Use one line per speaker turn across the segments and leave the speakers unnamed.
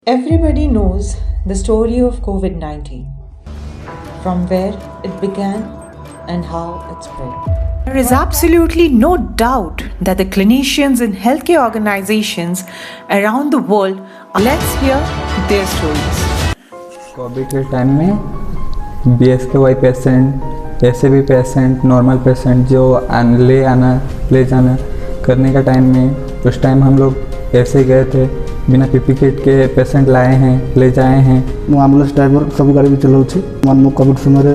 Everybody knows the story of COVID 19, from where it began and how it spread.
There is absolutely no doubt that the clinicians in healthcare organizations around the world, let's hear their stories.
Covid के time में BSKY patient, ऐसे भी patient, normal patient जो ले जाना करने का time में उस टाइम हम लोग ऐसे गए थे, बिना पीपी किट के पेशेंट लाए हैं, ले जाए हैं।
ମୁଁ ଆମ୍ବୁଲାନ୍ସ ଡ୍ରାଇଭର ସବୁ ଗାଡ଼ି ବି ଚଲାଉଛି। ମୁଁ କୋଭିଡ଼ ସମୟରେ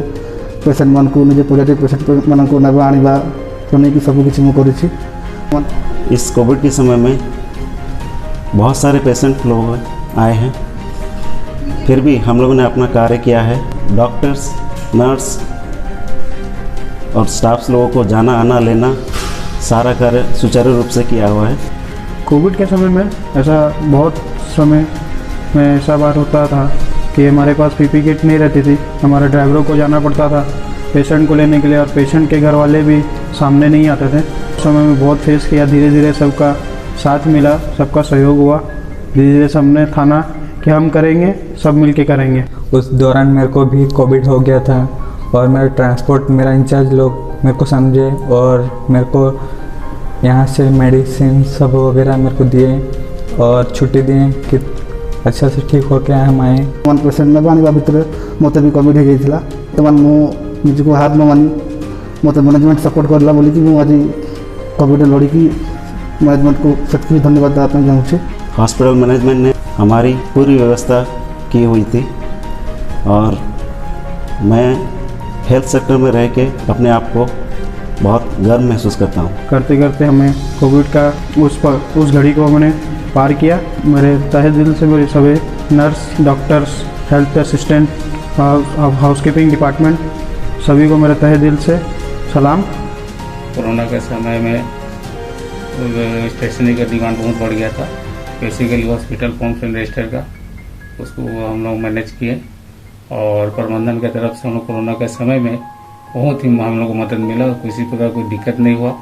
पेशेंटମାନଙ୍କୁ निजे पॉजिटिव पेशेंट ମାନଙ୍କୁ ନେବା ଆଣିବା ନେଇକି ସବୁ କିଛି ମୁଁ କରିଛି।
इस कोविड के समय में बहुत सारे पेशेंट लोग आए हैं, फिर भी हम लोगों ने अपना कार्य किया है। डॉक्टर्स, नर्स और स्टाफ्स लोगों को जाना आना लेना सारा कार्य सुचारू रूप से किया हुआ है।
कोविड के समय में ऐसा बहुत समय में ऐसा बात होता था कि हमारे पास पीपी किट नहीं रहती थी, हमारे ड्राइवरों को जाना पड़ता था पेशेंट को लेने के लिए, और पेशेंट के घर वाले भी सामने नहीं आते थे। उस समय में बहुत फेस किया, धीरे धीरे सबका साथ मिला, सबका सहयोग हुआ, धीरे धीरे सबने ठाना कि हम करेंगे, सब मिल के करेंगे।
उस दौरान मेरे को भी कोविड हो गया था और मेरा ट्रांसपोर्ट, मेरा इंचार्ज लोग मेरे को समझे और मेरे को यहाँ से मेडिसिन सब वगैरह मेरे को दिए और छुट्टी दिए कि अच्छा से ठीक हो के हम आए।
वन पेशेंट में आने भितर मत भी कोविड हो जाता तो मुझे हाथ न मानी मत मैनेजमेंट सपोर्ट करला बोली कि आज कोविड लड़की मैनेजमेंट को सच्ची धन्यवाद देना चाहूँगी।
हॉस्पिटल मैनेजमेंट ने हमारी पूरी व्यवस्था की हुई थी और मैं हेल्थ सेक्टर में रह के अपने आप को बहुत गर्व महसूस करता हूँ।
करते करते हमें कोविड का उस घड़ी को हमने पार किया। मेरे तहे दिल से मेरे सभी nurse, doctors, health assistant, housekeeping department सभी को मेरे तहे दिल से सलाम।
कोरोना के समय में स्टेशनरी का डिमांड बहुत बढ़ गया था। Basically hospital forms and register का उसको हम लोग मैनेज किए और प्रबंधन की तरफ से हम लोग कोरोना के समय में बहुत ही हम लोग को मदद मिला, किसी प्रकार कोई दिक्कत नहीं हुआ।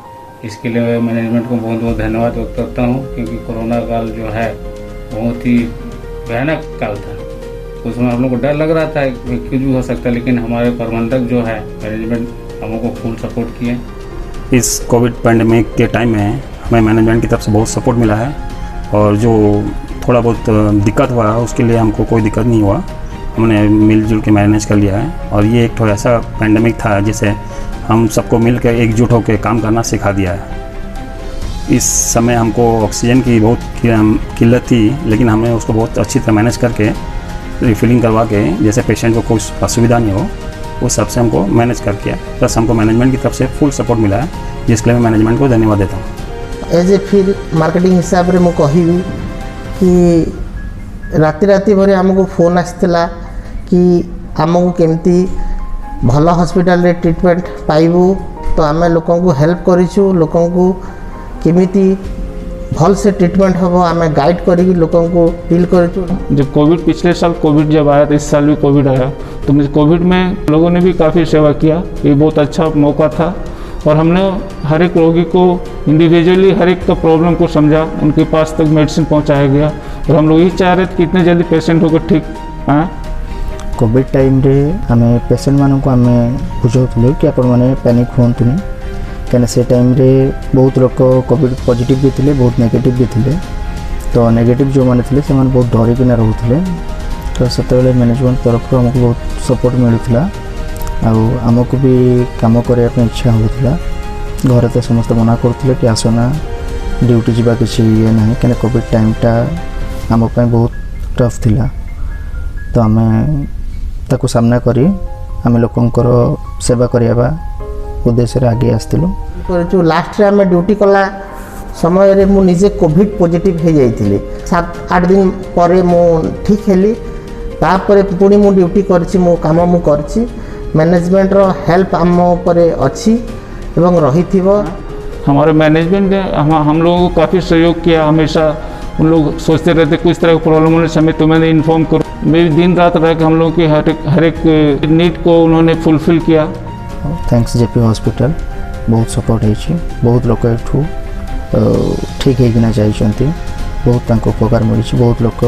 इसके लिए मैनेजमेंट को बहुत बहुत धन्यवाद व्यक्त करता हूँ, क्योंकि कोरोना काल जो है बहुत ही भयानक काल था। उसमें हम लोग को डर लग रहा था कि कुछ भी हो सकता है, लेकिन हमारे प्रबंधक जो है मैनेजमेंट हम लोग को फुल सपोर्ट किए।
इस कोविड पैंडेमिक के टाइम में हमें मैनेजमेंट की तरफ से बहुत सपोर्ट मिला है और जो थोड़ा बहुत दिक्कत हुआ उसके लिए हमको कोई दिक्कत नहीं हुआ, हमने मिलजुल के मैनेज कर लिया है। और ये एक थोड़ा ऐसा पैंडेमिक था जिसे हम सबको मिलकर एकजुट होकर काम करना सिखा दिया है। इस समय हमको ऑक्सीजन की बहुत किल्लत थी, लेकिन हमने उसको बहुत अच्छी तरह मैनेज करके रिफिलिंग करवा के, जैसे पेशेंट को कोई असुविधा नहीं हो, उस सब से हमको मैनेज कर किया। प्लस हमको मैनेजमेंट की तरफ से फुल सपोर्ट मिला है, जिसके लिए मैं मैनेजमेंट को धन्यवाद देता हूँ।
एज ए फिर मार्केटिंग हिसाब से मुझे कहबी कि राति राति भर आमको फोन आसला कि आमको केमती भल हॉस्पिटल रे ट्रीटमेंट पाइबू, तो आम लोक हेल्प करूँ, लोक केमिति भल से ट्रीटमेंट हम आम गाइड कर लोक डील करूँ।
जब कोविड पिछले साल कोविड जब आया था, इस साल भी कोविड आया, तो मुझे कोविड में लोगों ने भी काफ़ी सेवा किया। ये बहुत अच्छा मौका था और हमने हर एक रोगी को इंडिविजुअली हर एक का प्रॉब्लम को समझा, उनके पास तक मेडिसिन पहुंचाया गया और हम लोग ये चाह रहे थे कि इतने जल्दी पेशेंट होकर ठीक आए।
कोविड टाइम रे आम पेशेंट मानक आम बुझाऊँ कि आपण मैंने पैनिक हूँ, कहीं से टाइम रे बहुत लोग कोविड पॉजिटिव भी थे, बहुत नेगेटिव भी थे। तो नेगेटिव जो मैंने थे से बहुत डरिकिना रोते, तो से मैनेजमेंट तरफ आमको बहुत सपोर्ट मिलूला। आमको भी काम करने इच्छा होता, घर तो समस्त मना करते कि आसना ड्यूटी जावा किसी ये ना, कहीं कोविड टाइमटा आम बहुत टफ थिला। तो आम ताकू सामना करी आम लोकंकर सेवा करवा उद्देश्य आगे आसलु।
लास्ट रे आम ड्यूटी कला समय रे मु निजे कोविड पॉजिटिव हो जाइए, 7-8 दिन पर मु ठीक हेली, तापर पुणी मु ड्यूटी करछि, मो काम मु करछि। मैनेजमेंट रो हेल्प आम ऊपर अच्छी एवं रही थी।
हमारे मैनेजमेंट ने हम लोगों को काफ़ी सहयोग किया। हमेशा उन लोग सोचते रहते कुछ तरह की प्रॉब्लम होने समय तो मैंने इन्फॉर्म करो। मेरी दिन रात रह के हम लोगों की हर एक नीड को उन्होंने फुलफिल किया।
थैंक्स जेपी हॉस्पिटल बहुत सपोर्ट है, बहुत लोग ठीक होना चाहिए, बहुत उपकार मिली, बहुत लोग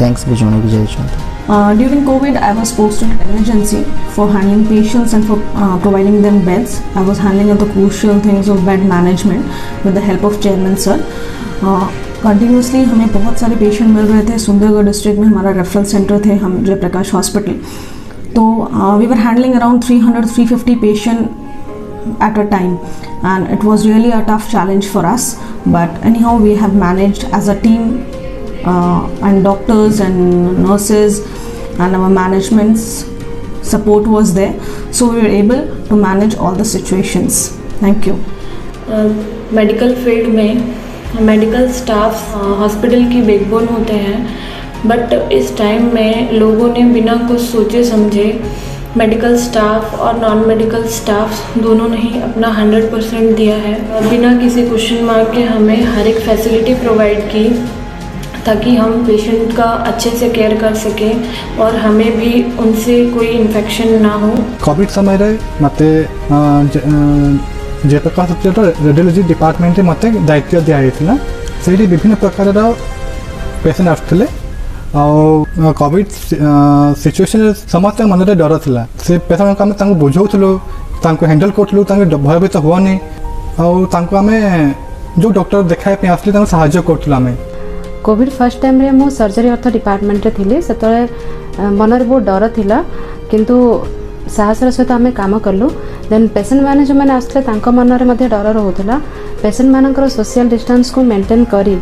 थैंक्स भी जणाई जाइछन्ते।
During COVID, I was posted emergency for handling patients and for providing them beds. I was handling the crucial things of bed management with the help of chairman sir. Continuously हमें बहुत सारे patient मिल रहे थे। Sundargarh district में हमारा referral centre थे हम Jayaprakash hospital, तो we were handling around 300-350 patient at a time, and it was really a tough challenge for us, but anyhow we have managed as a team, and doctors and nurses and our management's support was there, so we were able to manage all the situations. Thank you.
Medical field में medical staff hospital की backbone होते हैं, but इस time में लोगों ने बिना कुछ सोचे समझे मेडिकल स्टाफ और नॉन मेडिकल स्टाफ दोनों ने ही अपना 100% दिया है। बिना किसी क्वेश्चन मार्क के हमें हर एक फैसिलिटी प्रोवाइड की ताकि हम पेशेंट का अच्छे से केयर कर सकें और हमें भी उनसे कोई इन्फेक्शन ना हो।
कोविड समय रे मते जयप्रकाश हॉस्पिटल रेडियोलॉजी डिपार्टमेंट मते दायित्व दिया जाइथिला। सेठी विभिन्न प्रकार पेशेंट आसुथिले और कोविड सिचुएशन समस्त मन में डर था। से पेशेंट को आम बुझाऊलु, हैंडल करूँ, भयभीत हुआनी और आम जो डॉक्टर देखाई आसले साहाय्य करूँ। आम
कोविड फर्स्ट टाइम रे मो सर्जरी अर्थ डिपार्टमेंट थी, से मन में बहुत डर थिला, किंतु साहसर सहित आम काम कलु। देन पेशेंट मैंने जो मैंने आसते मन में डर रोला। पेशेंट मानकर सोशल डिस्टेंस को मेंटेन करी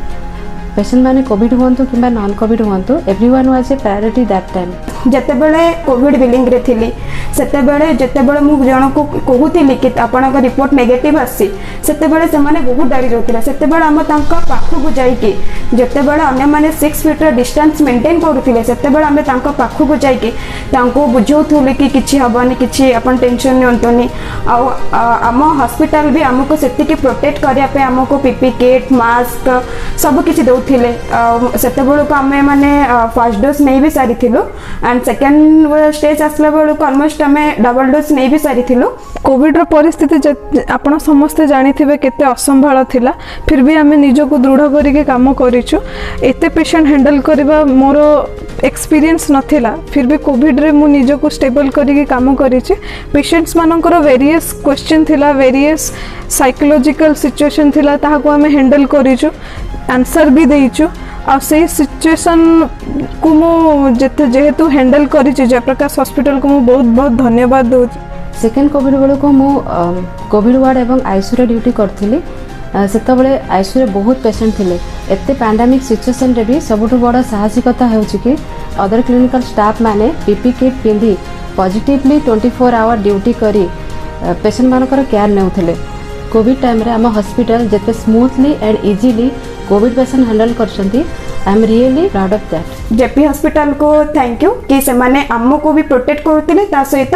पेशेंट माने कोविड हुआ कि नॉन कोविड हुआ, everyone was a priority that time.
जितेबले कोविड बिलिंग रे थिली सेतेबेले जितेबले मु जन को कहूली कि आपन रिपोर्ट नेगेटिव आसी, सेतेबेले से माने बहुत डरी जाउतिला। सेतेबेले हम तांका पाखु जाइके जितेबले अन्य माने 6 फीट डिस्टेंस मेंटेन करूथिले, सेतेबेले हम तांका पाखु जाइके तांको बुझाउथुले कि किछि हबनी, किछि अपन टेंशन नियंतनी। आम हॉस्पिटल भी हमको सेति की प्रोटेक्ट करिया पे हमको पीपी किट मास्क सब किछि दउथिले। सेतेबेले को हम माने फर्स्ट डोज नहीं भी सारी थिलो एंड सेकेंड स्टेज आसला बेलू को ऑलमोस्ट आम डबल डोज नहीं भी सारी थिलो।
कोविड रो परिस्थिति आपण समस्ते जानी थिबे केते असंभाळ थिला, फिर भी आम निज को दृढ़ करिके काम करिछु। एते पेशेंट हैंडल करबा मोर एक्सपीरियंस नथिला, फिर भी कोविड रे मु निज को स्टेबल करिके काम करिछि। पेशेंट्स मानकर वेरियस क्वेश्चन थिला, वेरियस साइकोलॉजिकल सिचुएशन थिला, ताहा को आम हैंडल करिछु, आंसर भी देइछु। आ से सिचुएशन को मु जेहेतु हैंडल करिछि जयप्रकाश हॉस्पिटल को मु बहुत बहुत धन्यवाद दउ।
सेकेंड कोविड बेलू को मु कोविड वार्ड एवं आईसीयू रे ड्यूटी करथिली। सेतबेले आईसीयू रे बहुत पेशेंट थिले। एते पैंडेमिक सिचुएशन रे भी सबुठु बड़ साहसिकता हेउछि कि अदर क्लिनिकल स्टाफ माने पीपी किट पिंधि पॉजिटिवली 24 आवर ड्यूटी करी पेशेंट मानकर केयर नेउथिले। कोविड टाइम रे हम हॉस्पिटल जेते smoothly and easily covid patient handle करछंती। I am really proud of that.
JP hospital को थैंक यू कि से माने हमको भी प्रोटेक्ट करथिले, ता सहित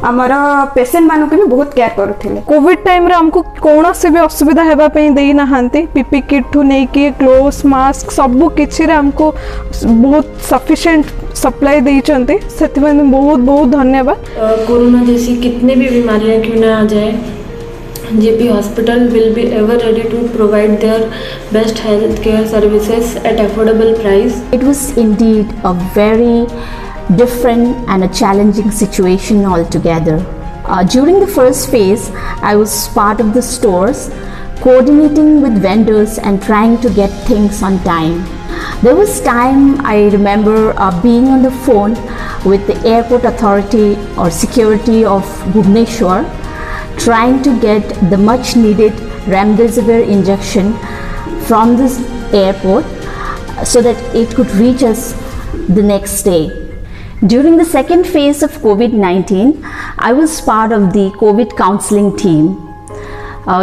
हमर पेशेंट मानु के भी बहुत केयर करथिले।
कोविड टाइम रे हमको कोनोसी भी असुविधा हेबा पई देई ना हांती। पीपी किट ठु नै कि ग्लोव्स मास्क सब किछि रे हमको बहुत सफिशिएंट सप्लाई देइचंती, सेति में बहुत बहुत धन्यवाद।
कोरोना जैसी कितने भी बीमारियां क्यों ना आ जाए, JP Hospital will be ever ready to provide their best healthcare services at affordable price.
It was indeed a very different and a challenging situation altogether. During the first phase, I was part of the stores, coordinating with vendors and trying to get things on time. There was time I remember being on the phone with the airport authority or security of Bhubaneswar, trying to get the much needed remdesivir injection from this airport so that it could reach us the next day. During the second phase of COVID-19, I was part of the COVID counseling team,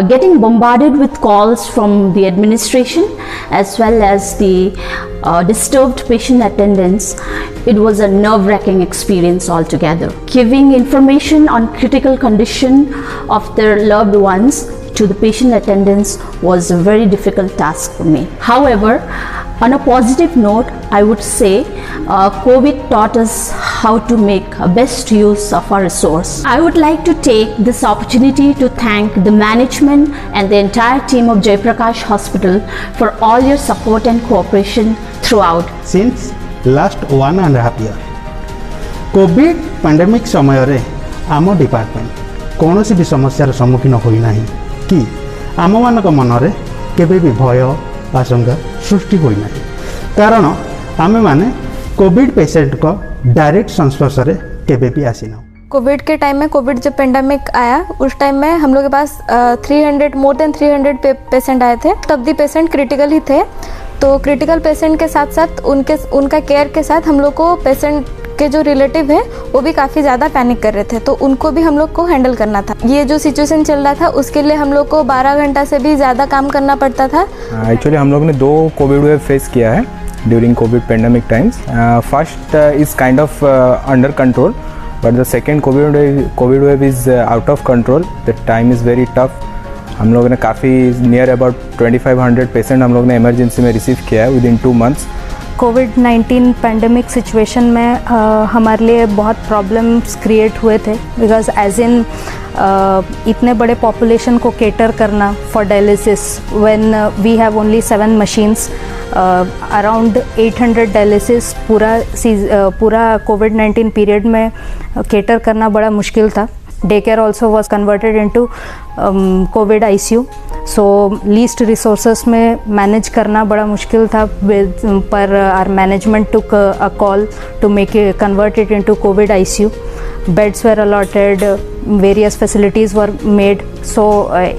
getting bombarded with calls from the administration as well as the disturbed patient attendants. It was a nerve-wracking experience altogether. Giving information on critical condition of their loved ones to the patient attendants was a very difficult task for me. However, on a positive note, I would say COVID taught us how to make best use of our resource. I would like to take this opportunity to thank the management and the entire team of Jaiprakash Hospital for all your support and cooperation throughout.
Since last 1.5 year Covid pandemic समय रे आम department कौन भी समस्यार सम्मुखीन होना कि आम मान मन में केवे भी भय आशंका सृष्टि होना कारण आम मैंने कोविड पेशेंट को डायरेक्ट संस्पर्श में केवे भी आसीना।
कोविड के टाइम में, कोविड जब पेंडेमिक आया उस टाइम में हम लोग के पास मोर देन 300 पेशेंट आए थे। तब भी पेशेंट क्रिटिकल ही थे, तो क्रिटिकल पेशेंट के साथ साथ उनका केयर के साथ हम लोग को पेशेंट के जो रिलेटिव है वो भी काफ़ी ज़्यादा पैनिक कर रहे थे, तो उनको भी हम लोग को हैंडल करना था। ये जो सिचुएशन चल रहा था उसके लिए हम लोग को 12 घंटा से भी ज़्यादा काम करना पड़ता था।
एक्चुअली हम लोग ने 2 कोविड वेव फेस किया है during Covid pandemic times. First is kind of under control, but the second Covid wave is out of control. The time is very tough. हम लोगों ने काफ़ी नियर अबाउट 2500 पेशेंट हम लोग ने इमरजेंसी में रिसीव किया है विदिन 2 months।
कोविड-19 पैंडमिक सिचुएशन में हमारे लिए बहुत प्रॉब्लम्स क्रिएट हुए थे, बिकॉज एज इन इतने बड़े पॉपुलेशन को केटर करना for dialysis when we have only 7 machines, around 800 dialysis पूरा कोविड-19 पीरियड में केटर करना बड़ा मुश्किल था। Day care also was converted into COVID ICU, so least resources में मैनेज करना बड़ा मुश्किल था, पर our management took a call to make it convert it into COVID ICU. Beds were allotted, various facilities were made, so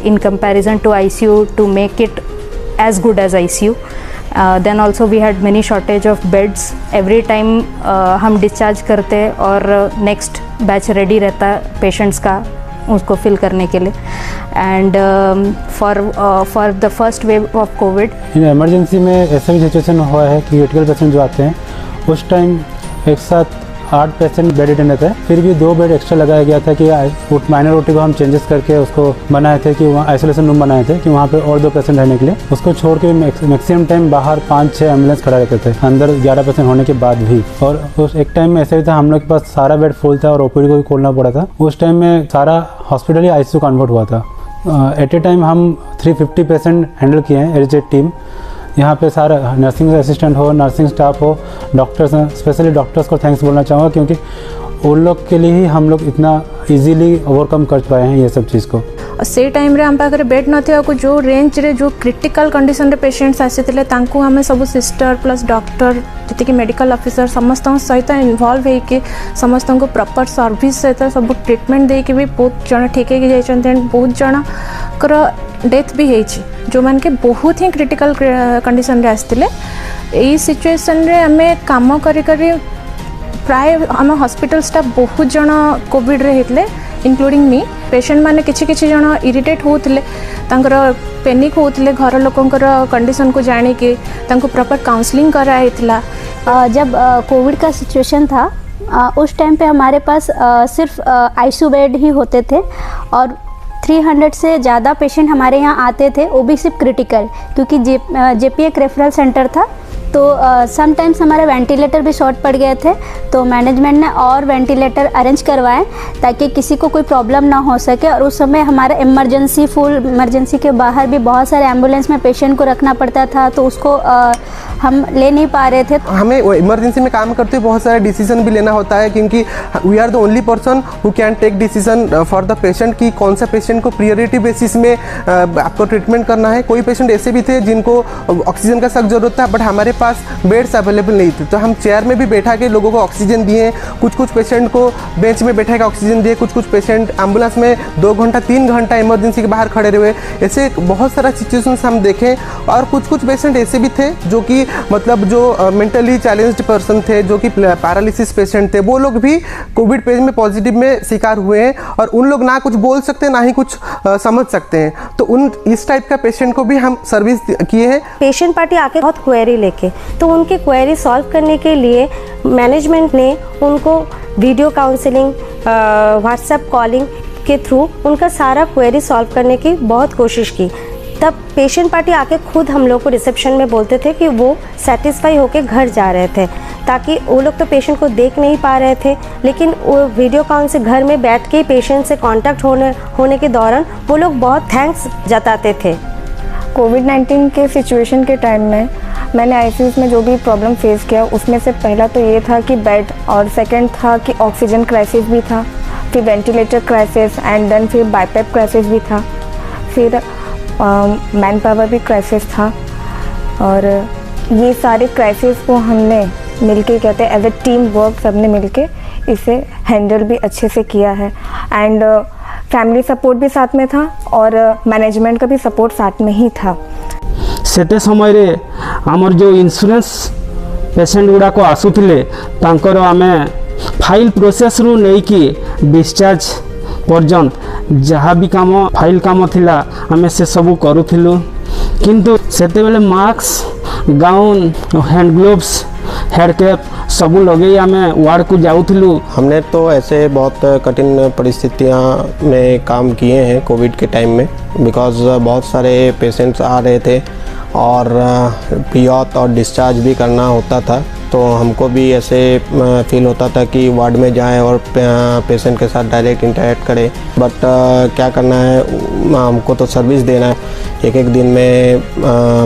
in comparison to ICU, to make it as good as ICU. Then also we had many shortage of beds. Every time हम discharge करते और next batch ready रहता patients का उसको fill करने के लिए। And for the first wave of Covid,
in emergency में ऐसा भी सिचुएशन हुआ है कि क्रिटिकल पेशेंट जो आते हैं उस टाइम एक साथ 8 पेशेंट बेड अटेंड रहते हैं, फिर भी 2 बेड एक्स्ट्रा लगाया गया था कि माइनर OT को हम चेंजेस करके उसको बनाए थे कि वहाँ आइसोलेशन रूम बनाए थे कि वहाँ पे और 2 पेशेंट रहने के लिए। उसको छोड़ के मैक्सिमम टाइम बाहर 5-6 एम्बुलेंस खड़ा रहते थे, अंदर 11 पेशेंट होने के बाद भी। और उस एक टाइम में ऐसा ही था, हम लोग के पास सारा बेड फुल था और OPD को भी खोलना पड़ा था। उस टाइम में सारा हॉस्पिटल ही ICU कन्वर्ट हुआ था। एट ए टाइम हम 350 पेशेंट हैंडल किए हैं एज ए टीम। यहाँ पे सारा नर्सिंग असिस्टेंट हो, नर्सिंग स्टाफ हो, डॉक्टर्स हैं, स्पेशली डॉक्टर्स को थैंक्स बोलना चाहूँगा क्योंकि उन लोग के लिए ही हम लोग इतना इजीली ओवरकम कर पाए हैं ये सब चीज़ को।
से टाइम रे हम पाखरे बेड नथिया को जो रेंज रे जो क्रिटिकल कंडीशन रे पेशेंट्स आसीथिले तांको हमें सब सिस्टर प्लस डॉक्टर जति कि मेडिकल ऑफिसर समस्त सहित इन्वॉल्व होइके समस्त को प्रॉपर सर्विस सहित सब ट्रीटमेंट देके भी बहुत जन ठीक है जाइछन्ते, बहुत जन कर डेथ भी होइछि जो मान के बहुत ही क्रिटिकल कंडीशन रे आसीथिले। एई सिचुएशन रे हमें काम करी करी प्राय आम हॉस्पिटल स्टाफ बहुत जन कोविड रे हेतले इंक्लूडिंग मी। पेशेंट माने किछि जन इरिटेट होतले, तांकर पैनिक होतले, घर लोकंकर कंडीशन को जानी के तांको प्रॉपर काउंसलिंग करा हेतला।
जब कोविड का सिचुएशन था उस टाइम पे हमारे पास सिर्फ ICU बेड ही होते थे और 300 से ज़्यादा पेशेंट हमारे यहाँ आते थे, वो भी सिर्फ क्रिटिकल, क्योंकि JP एक रेफरल सेंटर था। तो समटाइम्स हमारे वेंटिलेटर भी शॉर्ट पड़ गए थे, तो मैनेजमेंट ने और वेंटिलेटर अरेंज करवाए ताकि किसी को कोई प्रॉब्लम ना हो सके। और उस समय हमारा फुल इमरजेंसी के बाहर भी बहुत सारे एम्बुलेंस में पेशेंट को रखना पड़ता था, तो उसको हम ले नहीं पा रहे थे।
हमें इमरजेंसी में काम करते हुए बहुत सारे डिसीजन भी लेना होता है क्योंकि we are the only person who can take decision for the patient कि कौन सा पेशेंट को प्रायोरिटी बेसिस में आपको ट्रीटमेंट करना है। कोई पेशेंट ऐसे भी थे जिनको ऑक्सीजन का सख्त जरूरत था, बट हमारे पास बेड्स अवेलेबल नहीं थे, तो हम चेयर में भी बैठा के लोगों को ऑक्सीजन दिए। कुछ पेशेंट को बेंच में बैठा के ऑक्सीजन दिए, कुछ पेशेंट एम्बुलेंस में 2 घंटा 3 घंटा इमरजेंसी के बाहर खड़े रहे। ऐसे बहुत सारा सिचुएशंस हम देखें। और कुछ पेशेंट ऐसे भी थे जो कि मतलब जो मेंटली चैलेंज्ड पर्सन थे, जो कि पैरालिसिस पेशेंट थे, वो लोग भी कोविड पेज में पॉजिटिव में शिकार हुए हैं और उन लोग ना कुछ बोल सकते हैं ना ही कुछ समझ सकते हैं। तो इस टाइप का पेशेंट को भी हम सर्विस किए हैं।
पेशेंट पार्टी आके बहुत क्वेरी लेके, तो उनकी क्वेरी सॉल्व करने के लिए मैनेजमेंट ने उनको वीडियो काउंसलिंग, व्हाट्सएप कॉलिंग के थ्रू उनका सारा क्वेरी सॉल्व करने की बहुत कोशिश की। तब पेशेंट पार्टी आके खुद हम लोग को रिसेप्शन में बोलते थे कि वो सेटिस्फाई होके घर जा रहे थे, ताकि वो लोग तो पेशेंट को देख नहीं पा रहे थे, लेकिन वो वीडियो कॉल से घर में बैठ के पेशेंट से कांटेक्ट होने के दौरान वो लोग बहुत थैंक्स जताते थे।
कोविड-19 के सिचुएशन के टाइम में
मैंने आईसीयू में जो भी प्रॉब्लम फेस किया उसमें से पहला तो ये था कि बेड, और सेकंड था कि ऑक्सीजन क्राइसिस भी था, फिर वेंटिलेटर क्राइसिस एंड देन फिर बाईपेप क्राइसिस भी था, फिर मैन पावर भी क्राइसिस था। और ये सारे क्राइसिस को हमने मिलके कहते हैं एज ए टीम वर्क सबने मिलके इसे हैंडल भी अच्छे से किया है। एंड फैमिली सपोर्ट भी साथ में था और मैनेजमेंट का भी सपोर्ट साथ में ही था।
सेते समय रे आमर जो इंश्योरेंस पेशेंट गुड़ा को आसुथिले तांकर आमे फाइल प्रोसेस रु नहीं कि डिस्चार्ज पर्यंत जहाँ भी काम फाइल काम थिला आमे से सब करूथिलु, किंतु सेते बेले mask, gown, hand gloves, head cap सब लगे आमे वार्ड को जाऊथिलु।
हमने तो ऐसे बहुत कठिन परिस्थितियां में काम किए हैं कोविड के टाइम में, बिकॉज़ बहुत सारे पेशेंट्स आ रहे थे और प्री-ऑथ और डिस्चार्ज भी करना होता था, तो हमको भी ऐसे फील होता था कि वार्ड में जाएं और पेशेंट के साथ डायरेक्ट इंटरेक्ट करें। बट क्या करना है, हमको तो सर्विस देना है। एक दिन में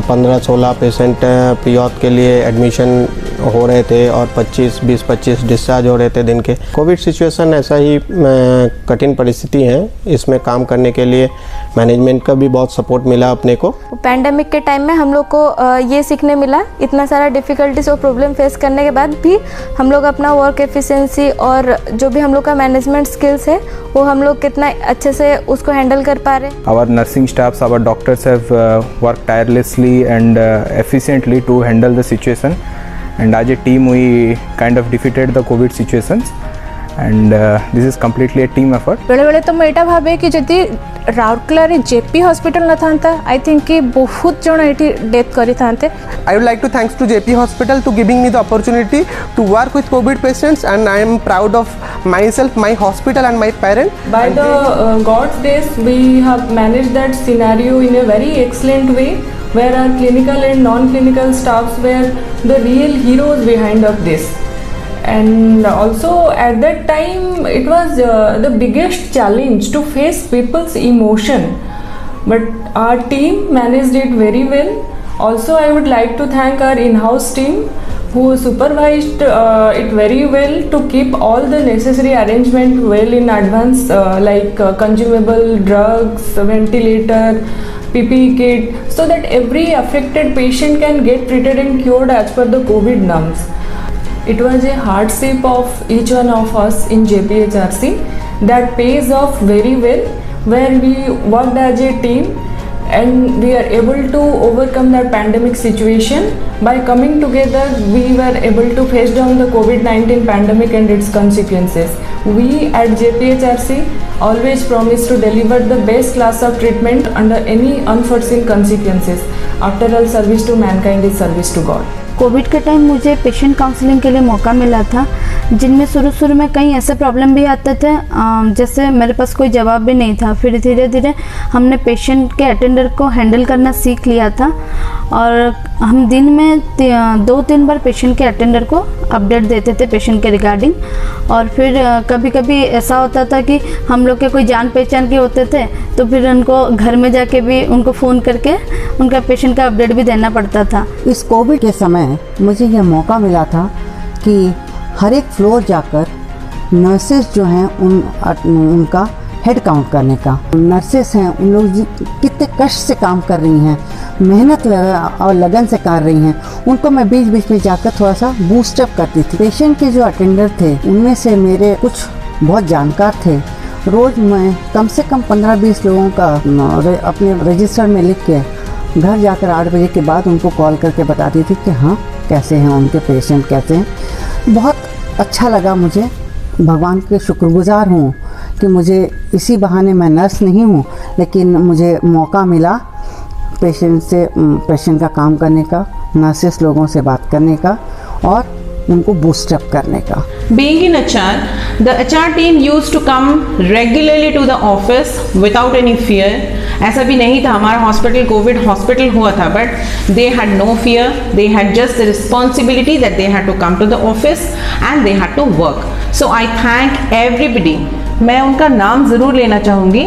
15-16 पेशेंट प्री-ऑथ के लिए एडमिशन हो रहे थे और 20-25 डिस्चार्ज हो रहे थे दिन के। कोविड सिचुएशन ऐसा ही कठिन परिस्थिति है, इसमें काम करने के लिए मैनेजमेंट का भी बहुत सपोर्ट मिला अपने को।
पैंडेमिक के टाइम में हम लोग को ये सीखने मिला, इतना सारा डिफ़िकल्टीज और प्रॉब्लम फेस करने के बाद भी हम लोग अपना वर्क एफिशिएंसी और जो भी हम लोग का मैनेजमेंट स्किल्स है वो हम लोग कितना अच्छे से उसको हैंडल कर पा रहे हैं।
Our nursing staffs, our doctors have worked tirelessly and efficiently to handle the situation, and as a team we kind of defeated the COVID situations, and this is completely a team effort.
बेले बेले तो मैं भावे कि जदि राउरकेला रे JP hospital न था I think कि बहुत जन एटी डेथ करी थांते।
I would like to thanks to JP Hospital to giving me the opportunity to work with COVID patients, and I am proud of myself, my hospital and my parent.
By the God's grace, we have managed that scenario in a very excellent way, where our clinical and non-clinical staffs were the real heroes behind of this. And also at that time it was the biggest challenge to face people's emotion, but our team managed it very well. Also I would like to thank our in-house team who supervised it very well to keep all the necessary arrangement well in advance, like consumable drugs, ventilator, PPE kit, so that every affected patient can get treated and cured as per the COVID norms. It was a hardship of each one of us in JPHRC that pays off very well, where we worked as a team and we are able to overcome that pandemic situation. By coming together, we were able to face down the COVID-19 pandemic and its consequences. We at JPHRC always promise to deliver the best class of treatment under any unforeseen consequences. After all, service to mankind is service to God.
Covid के time मुझे patient counselling के लिए मौका मिला था, जिनमें शुरू में कई ऐसे प्रॉब्लम भी आते थे जैसे मेरे पास कोई जवाब भी नहीं था। फिर धीरे धीरे हमने पेशेंट के अटेंडर को हैंडल करना सीख लिया था और हम दिन में 2-3 बार पेशेंट के अटेंडर को अपडेट देते थे पेशेंट के रिगार्डिंग। और फिर कभी कभी ऐसा होता था कि हम लोग के कोई जान पहचान के होते थे तो फिर उनको घर में जाके भी उनको फ़ोन करके उनका पेशेंट का अपडेट भी देना पड़ता था।
इस कोविड के समय मुझे यह मौका मिला था कि हर एक फ्लोर जाकर नर्सेस जो हैं उनका हेड काउंट करने का। नर्सेस हैं उन लोग कितने कष्ट से काम कर रही हैं, मेहनत और लगन से कर रही हैं, उनको मैं बीच बीच में जाकर थोड़ा सा बूस्टअप करती थी। पेशेंट के जो अटेंडर थे उनमें से मेरे कुछ बहुत जानकार थे। रोज़ मैं कम से कम 15-20 लोगों का अपने रजिस्टर में लिख के घर जाकर 8 बजे के बाद उनको कॉल करके बताती थी कि हाँ कैसे हैं उनके पेशेंट, कैसे हैं। बहुत अच्छा लगा मुझे, भगवान के शुक्रगुजार हूँ कि मुझे इसी बहाने, मैं नर्स नहीं हूँ लेकिन मुझे मौका मिला पेशेंट का काम करने का, नर्सेस लोगों से बात करने का और उनको बूस्टअप करने का।
Being in HR, the HR team used to come regularly to the office without any fear. ऐसा भी नहीं था, हमारा हॉस्पिटल कोविड हॉस्पिटल हुआ था, but they had no fear. They had just the responsibility that they had to come to the office and they had to work. So I thank everybody. मैं उनका नाम ज़रूर लेना चाहूँगी,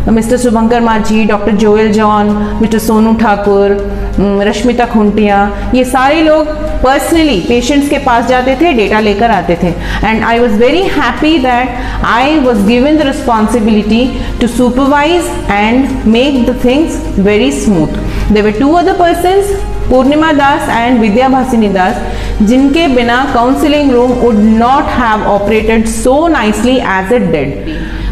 मिस्टर शुभंकर माझी, doctor Joel John, mister Sonu Thakur, Rashmita Khuntia, ये सारे लोग पर्सनली पेशेंट्स के पास जाते थे, डेटा लेकर आते थे. And I was very happy that I was given the responsibility to supervise and make the things very smooth. There were 2 other persons, Purnima Das and Vidya Bhasini Das, जिनके बिना counselling room would not have operated so nicely as it did.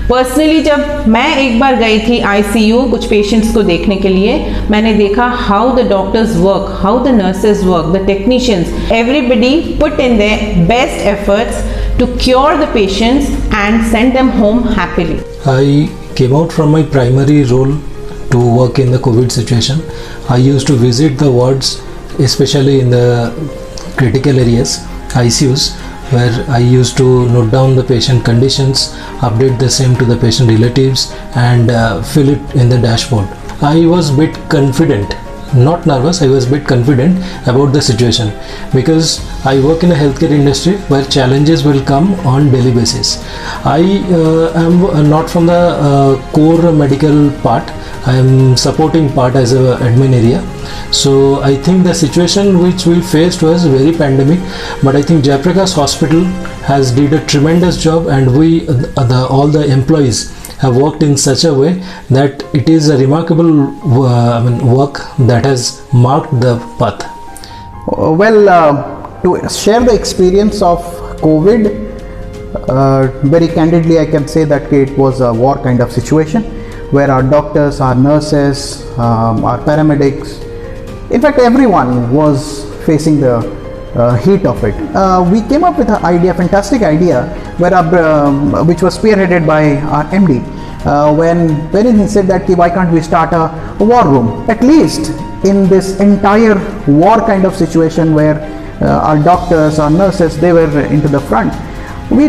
Personally जब मैं एक बार गई थी ICU कुछ patients को देखने के लिए, मैंने देखा how the doctors work, how the nurses work, the technicians, everybody put in their best efforts to cure the patients and send them home happily.
I came out from my primary role to work in the COVID situation. I used to visit the wards, especially in the critical areas, ICUs, where I used to note down the patient conditions, update the same to the patient relatives, and fill it in the dashboard. I was a bit confident, not nervous, I was a bit confident about the situation because I work in a healthcare industry where challenges will come on daily basis. I am not from the core medical part, I am supporting part as a admin area. So I think the situation which we faced was very pandemic, but I think Jayaprakash Hospital has did a tremendous job, and we all the employees have worked in such a way that it is a remarkable work that has marked the path.
To share the experience of COVID, very candidly I can say that it was a war kind of situation where our doctors, our nurses, our paramedics, in fact everyone was facing the heat of it. We came up with an idea, fantastic idea, which was spearheaded by our MD. When he said that why can't we start a war room, at least in this entire war kind of situation where our doctors, our nurses, they were into the front. We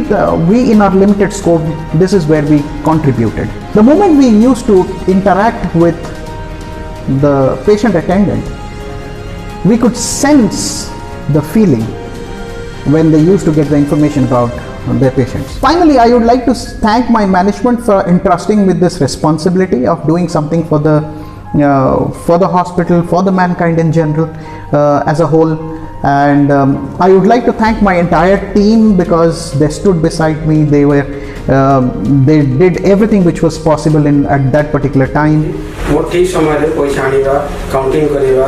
in our limited scope, this is where we contributed. The moment we used to interact with the patient attendant, we could sense the feeling when they used to get the information about their patients. Finally, I would like to thank my management for entrusting with this responsibility of doing something for the hospital, for the mankind in general, as a whole. And I would like to thank my entire team because they stood beside me. They did everything which was possible at that particular time.
मोटी समय रे पैसा आनिबा, counting करिबा,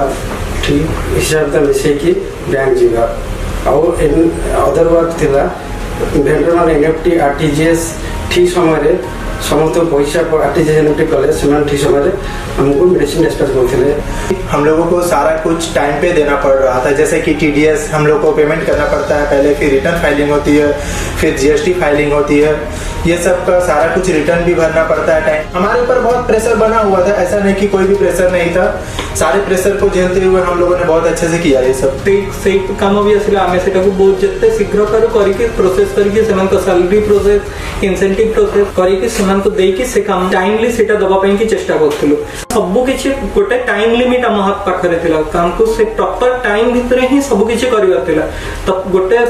ठीक हिसाब त मिसे कि बैंक जीवा और अदर वर्क थिला भेंडर एनएफटी आरटीजीएस ठीक समय रे समस्त पैसा आरटीजीएस एनएफटी कले से ठीक समय रे हमको मेडिसिन डिस्पैच करते।
हम लोगों को सारा कुछ टाइम पे देना पड़ रहा था, जैसे कि टीडीएस हम लोग को पेमेंट करना पड़ता है पहले, फिर रिटर्न फाइलिंग होती है, फिर जीएसटी फाइलिंग होती है, ये सब का सारा कुछ रिटर्न भी भरना पड़ता है। टाइम हमारे ऊपर बहुत प्रेशर बना हुआ था, ऐसा नहीं कि कोई भी प्रेशर नहीं था, सारे प्रेशर को झेलते हुए हम लोगों ने बहुत अच्छे से किया ये सब।
से काम भी आसिला आमे सेटा को बहुत जत्ते शीघ्र करिके प्रोसेस करिके सेमान को सैलरी प्रोसेस, इंसेंटिव प्रोसेस करिके सेमान को देकी से काम टाइमली सेटा दबा ପାଇଁ की चेष्टा करथिलु। सब किछि गोटे टाइम लिमिट हम हाथ पाखरे थिला, हमको से प्रॉपर टाइम भितरे ही सब किछि करिवार थिला। तो गोटे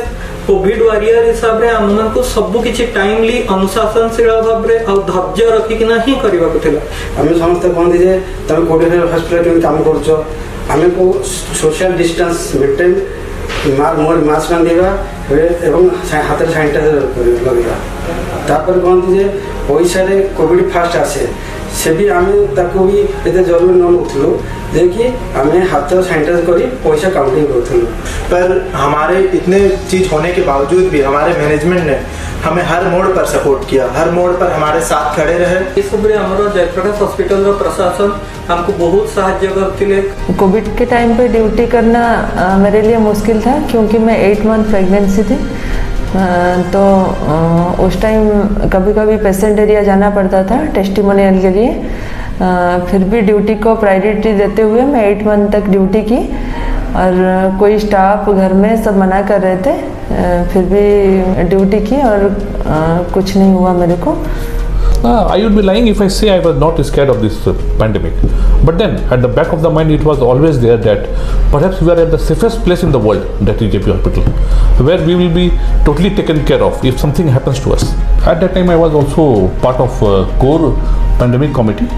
कोविड वॉरियर हिसाब रे हमन को सब किछि टाइमली अनुशासनशील भाव रे और धैर्य रखि कि नहीं करिवा को थिला।
हम समस्त कहंदी जे तमे कोविड हॉस्पिटल के काम करछो, हमें को सोशल डिस्टेंस मेंटेन मास्क बांधिबा एवं हाथ रे सैनिटाइजर लगेगा। तापर कहंदी जे पैसा रे कोविड फास्ट आसे से भी आम ताको भी एते जरूरी न नथलो, देखिए हमें हाथ सैनिटाइज करी पैसा काउंटिंग करथलो।
पर हमारे इतने चीज होने के बावजूद भी हमारे मैनेजमेंट ने हमें हर मोड़ पर सपोर्ट किया, हर मोड़ पर हमारे साथ खड़े रहे।
इस सबरे हमरो जयप्रकाश हॉस्पिटल रो प्रशासन हमको बहुत सहायता करथिले।
कोविड के टाइम पे ड्यूटी करना मेरे लिए मुश्किल था क्योंकि मैं 8 मंथ प्रेगनेंसी थी, तो उस टाइम कभी कभी पेशेंट एरिया जाना पड़ता था टेस्टिमोनियल के लिए। फिर भी ड्यूटी को प्रायोरिटी देते हुए मैं 8 मंथ तक ड्यूटी की और कोई स्टाफ घर में सब मना कर रहे थे, फिर भी ड्यूटी की और कुछ नहीं हुआ मेरे को।
I would be lying if I say I was not scared of this pandemic. But then, at the back of the mind, it was always there that perhaps we are at the safest place in the world, that is JP Hospital, where we will be totally taken care of if something happens to us. At that time, I was also part of core pandemic committee.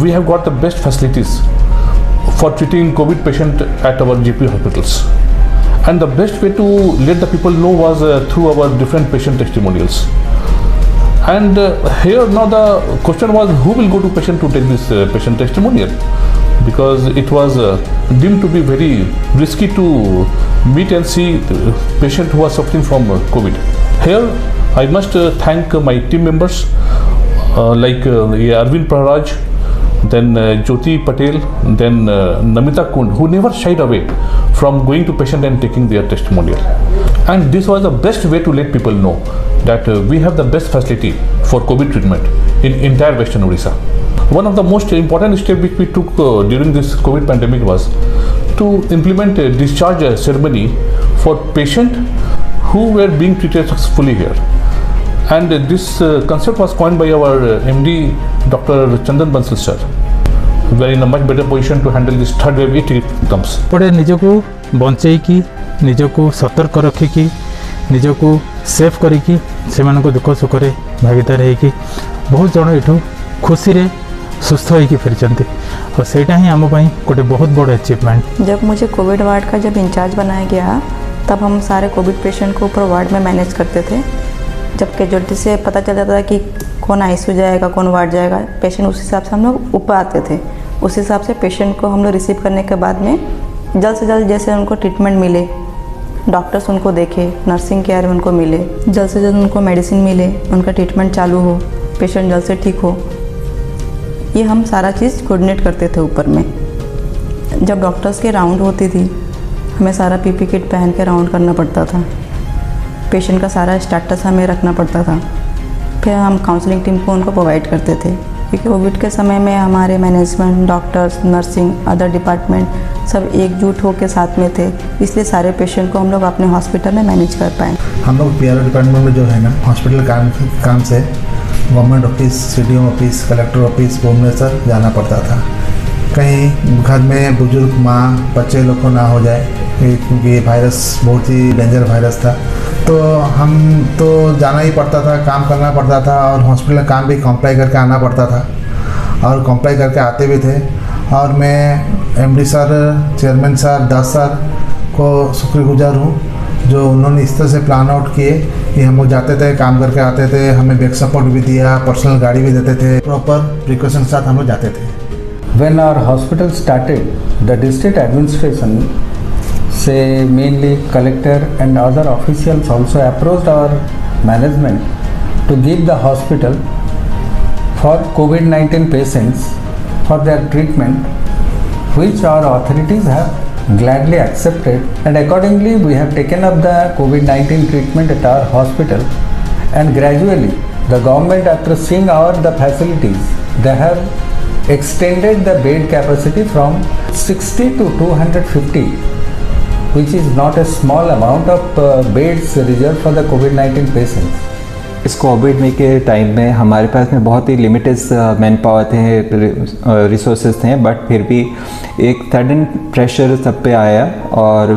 We have got the best facilities for treating COVID patient at our GP hospitals. And the best way to let the people know was through our different patient testimonials. And here now the question was, who will go to patient to take this patient testimonial? Because it was deemed to be very risky to meet and see the patient who was suffering from COVID. Here I must thank my team members like Arvind Praharaj, then Jyoti Patel, then Namita Kund, who never shied away from going to patient and taking their testimonial. And this was the best way to let people know that we have the best facility for COVID treatment in entire Western Odisha. One of the most important steps which we took during this COVID pandemic was to implement a discharge ceremony for patients who were being treated successfully here. And this concept was coined by our MD, Dr. Chandan Bansal sir. We are in a much better position to handle this third wave if it comes.
पड़े निजको बंचेकी निजको सतर्क रखिकी निजको safe करिकी सेमान को दुख सुख रे भागीदार होगी बहुत जन एठू खुशी रे सुस्थ होगी फिरचंती और सेटा ही आम पई गोटे बहुत बड़ अचीवमेंट।
जब मुझे कोविड वार्ड का जब इंचार्ज बनाया गया तब हम सारे कोविड पेशेंट को ऊपर वार्ड में मैनेज करते थे। जब कैजुअलिटी से पता चल जाता था कि कौन आईसीयू जाएगा कौन वार्ड जाएगा, पेशेंट उस हिसाब से हम लोग ऊपर आते थे। उस हिसाब से पेशेंट को हम लोग रिसीव करने के बाद में जल्द से जल्द जैसे उनको ट्रीटमेंट मिले, डॉक्टर्स उनको देखे, नर्सिंग केयर उनको मिले, जल्द से जल्द उनको मेडिसिन मिले, उनका ट्रीटमेंट चालू हो, पेशेंट जल्द से ठीक हो, ये हम सारा चीज़ कोऑर्डिनेट करते थे ऊपर में। जब डॉक्टर्स के राउंड होती थी हमें सारा पीपी किट पहन के राउंड करना पड़ता था, पेशेंट का सारा स्टेटस हमें रखना पड़ता था, फिर हम काउंसलिंग टीम को उनको प्रोवाइड करते थे। क्योंकि कोविड के समय में हमारे management, doctors, nursing, other department सब एकजुट होकर साथ में थे, इसलिए सारे पेशेंट को हम लोग अपने हॉस्पिटल में मैनेज कर पाए।
हम लोग पीआरओ डिपार्टमेंट में जो है ना हॉस्पिटल काम से government office, CDM office, collector office Bhubaneswar जाना पड़ता था। कहीं घर में बुजुर्ग माँ बच्चे लोग को ना हो जाए क्योंकि वायरस बहुत ही डेंजर वायरस था, तो हम तो जाना ही पड़ता था, काम करना पड़ता था और हॉस्पिटल में काम भी कॉम्प्लाई करके आना पड़ता था और कॉम्प्लाई करके आते भी थे। और मैं एमडी सर, चेयरमैन सर, दास सर को शुक्रगुजार हूँ जो उन्होंने इस तरह से प्लान आउट किए कि हम लोग जाते थे, काम करके आते थे, हमें बैक सपोर्ट भी दिया, पर्सनल गाड़ी भी देते थे, प्रॉपर प्रिकॉशन के साथ हम लोग जाते थे।
When our hospital started, the district administration, say mainly collector and other officials also approached our management to give the hospital for COVID-19 patients for their treatment, which our authorities have gladly accepted, and accordingly we have taken up the COVID-19 treatment at our hospital. And gradually the government, after seeing the facilities, they have extended the bed capacity from 60 to 250, which is not a small amount of beds reserved for the COVID-19 patients.
इस Covid में के time में हमारे पास में बहुत ही limited man power थे, resources थे, but फिर भी एक सडन प्रेशर सब पे आया और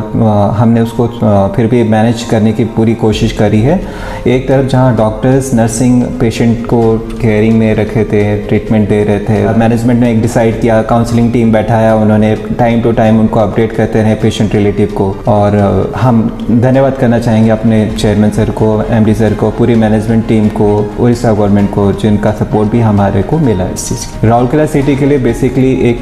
हमने उसको फिर भी मैनेज करने की पूरी कोशिश करी है। एक तरफ जहां डॉक्टर्स, नर्सिंग पेशेंट को केयरिंग में रखे थे, ट्रीटमेंट दे रहे थे, मैनेजमेंट ने एक डिसाइड किया, काउंसलिंग टीम बैठाया, उन्होंने टाइम टू टाइम उनको अपडेट करते रहे पेशेंट रिलेटिव को। और हम धन्यवाद करना चाहेंगे अपने चेयरमैन सर को, एमडी सर को, पूरी मैनेजमेंट टीम को, उड़ीसा गवर्नमेंट को, जिनका सपोर्ट भी हमारे को मिला इस चीज़ की। राउरकेला सिटी के लिए बेसिकली एक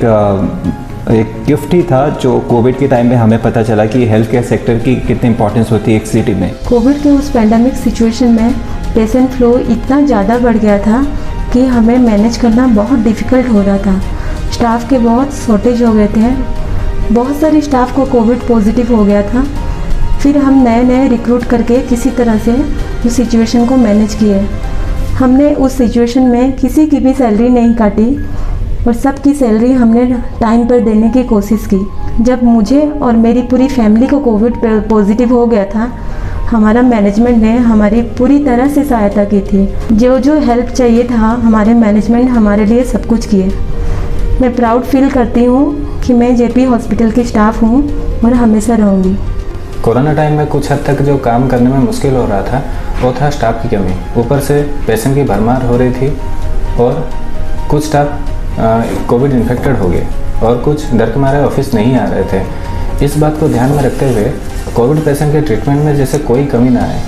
गिफ्ट ही था जो कोविड के टाइम में हमें पता चला कि हेल्थ केयर सेक्टर की कितनी इंपॉर्टेंस होती है एक सिटी में।
कोविड के उस पैंडमिक सिचुएशन में पेशेंट फ्लो इतना ज़्यादा बढ़ गया था कि हमें मैनेज करना बहुत डिफ़िकल्ट हो रहा था। स्टाफ के बहुत शॉर्टेज हो गए थे, बहुत सारे स्टाफ को कोविड पॉजिटिव हो गया था। फिर हम नए रिक्रूट करके किसी तरह से उस सिचुएशन को मैनेज किए। हमने उस सिचुएशन में किसी की भी सैलरी नहीं काटी और सबकी सैलरी हमने टाइम पर देने की कोशिश की। जब मुझे और मेरी पूरी फैमिली को कोविड पॉजिटिव हो गया था, हमारा मैनेजमेंट ने हमारी पूरी तरह से सहायता की थी। जो हेल्प चाहिए था हमारे मैनेजमेंट हमारे लिए सब कुछ किए। मैं प्राउड फील करती हूँ कि मैं जेपी हॉस्पिटल की स्टाफ हूँ और हमेशा रहूँगी।
कोरोना टाइम में कुछ हद तक जो काम करने में मुश्किल हो रहा था वो था स्टाफ की कमी। ऊपर से पेशेंट की भरमार हो रही थी और कुछ स्टाफ कोविड इन्फेक्टेड हो गए। और कुछ डर के मारे ऑफिस नहीं आ रहे थे। इस बात को ध्यान में रखते हुए कोविड पेशेंट के ट्रीटमेंट में जैसे कोई कमी ना आए,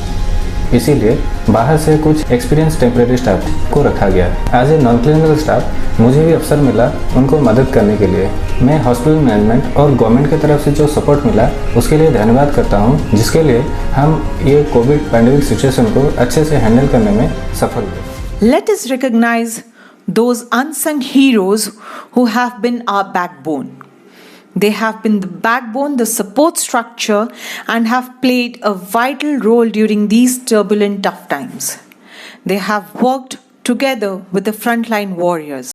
इसीलिए बाहर से कुछ एक्सपीरियंस टेम्परेरी स्टाफ को रखा गया। As a non clinical staff मुझे भी अवसर मिला उनको मदद करने के लिए। मैं हॉस्पिटल मैनेजमेंट और गवर्नमेंट की तरफ से जो सपोर्ट मिला उसके लिए धन्यवाद करता हूं, जिसके लिए हम ये कोविड पैंडेमिक सिचुएशन को अच्छे से हैंडल करने में सफल हुए।
Let us recognize those unsung heroes who have been our backbone. They have been the backbone, the support structure, and have played a vital role during these turbulent, tough times. They have worked together with the frontline warriors.